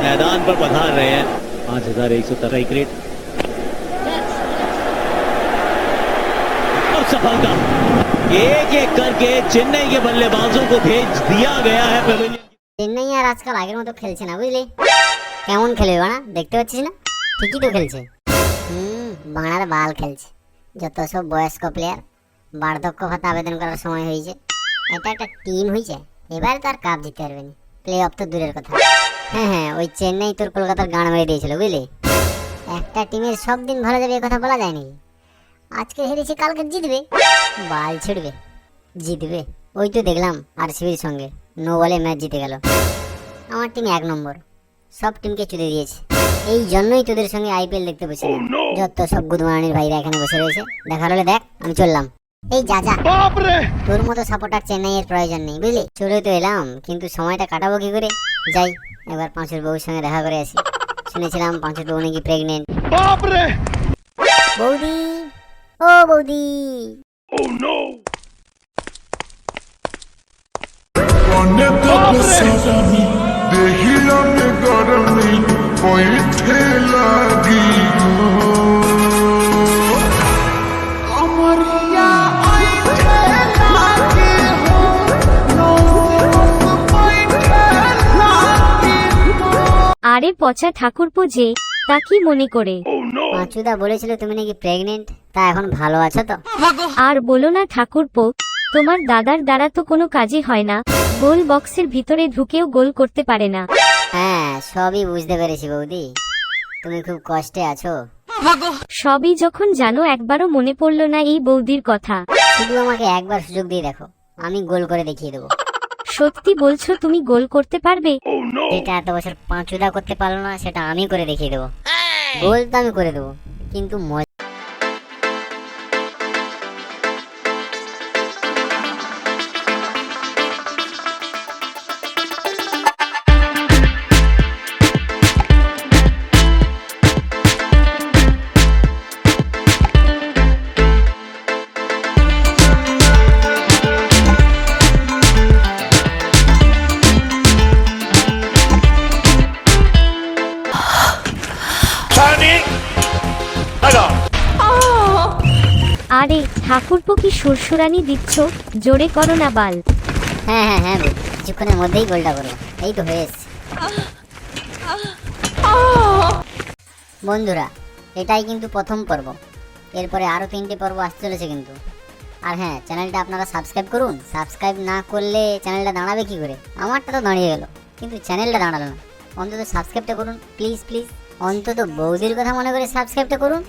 मैदान पर पधार रहे हैं। 5113 रेट और सफलता। एक एक करके चेन्नई के बल्लेबाजों को भेज दिया गया है पेविलियन। চেন্নাই আর আজকাল আগের মতো খেলছে না, বুঝলি? কেমন খেলবে বাড়া, দেখতে পাচ্ছিস না? ঠিকই তো খেলছে। বাংলার বাল খেলছে। যত সব বয়স্ক প্লেয়ার, বার্ধক্য ভাতা আবেদন করার সময় হয়েছে। এটা একটা টিম হয়েছে, এবার তার কাপ জিততে পারবে না। প্লে অফ তো দূরের কথা। হ্যাঁ, ওই চেন্নাই তোর কলকাতার গান মেরে দিয়েছিল, বুঝলি? একটা টিমের সব দিন ভালো যাবে এ কথা বলা যায় নাকি? আজকে হেরেছে, কালকে জিতবে, বাল ছিড়বে, জিতবে। ওই তো দেখলাম আরসিবির সঙ্গে নো বলে ম্যাচ জিতে গেল। আমার টিম 1 নম্বর, সব টিমকে চুদে দিয়েছে। এই জন্যই তোদের সঙ্গে আইপিএল দেখতে বসে। যত সব গুদমারানির ভাইরা এখানে বসে রয়েছে, দেখার হলে দেখ, আমি চললাম। এই যা যা, তোর মতো সাপোর্টার চেন্নাই এর প্রয়োজন নেই, বুঝলি? চলে তো এলাম, কিন্তু সময়টা কাটাবো কি করে? যাই এবার পাঁচুর বউর সঙ্গে দেখা করে আসি। শুনেছিলাম পাঁচুর বউ নাকি প্রেগনেন্ট। বৌদি, ও বৌদি। আরে পচা ঠাকুরপো যে, তা কি মনে করে? পাঁচুদা বলেছিল তুমি নাকি প্রেগনেন্ট, তা এখন ভালো আছো তো? আর বলো না ঠাকুরপো, তোমার দাদার দ্বারা তো কোনো কাজই হয় না, গোল বক্সের ভিতরে ঢুকেও গোল করতে পারে না। হ্যাঁ, সবই বুঝতে পেরেছি বৌদি, তুমি খুব কষ্টে আছো। সবই যখন জানো, একবারও মনে পড়লো না এই বৌদির কথা? শুধু আমাকে একবার সুযোগ দিয়ে দেখো, আমি গোল করে দেখিয়ে দেবো। সত্যি বলছো তুমি গোল করতে পারবে? যেটা এত বছর পাঁচুদা করতে পারলো না, সেটা আমি করে দেখিয়ে দেবো। গোল তো আমি করে দেবো, কিন্তু আরে ঠাকুরপো কি সুরসুরানি দিচ্ছ, জোরে করো না বাল। হ্যাঁ হ্যাঁ হ্যাঁ, কিছুক্ষণের মধ্যেই গোলটা করবো, এই তো হয়ে এসছে। বন্ধুরা, এটাই কিন্তু প্রথম পর্ব, এরপরে আরো 3টে পর্ব আসতে চলেছে কিন্তু। আর হ্যাঁ, চ্যানেলটা আপনারা সাবস্ক্রাইব করুন। সাবস্ক্রাইব না করলে চ্যানেলটা দাঁড়াবে কি করে? আমারটা তো দাঁড়িয়ে গেল, কিন্তু চ্যানেলটা দাঁড়ালো না। অন্তত সাবস্ক্রাইবটা করুন প্লিজ প্লিজ, অন্তত বৌদির কথা মনে করে সাবস্ক্রাইবটা করুন।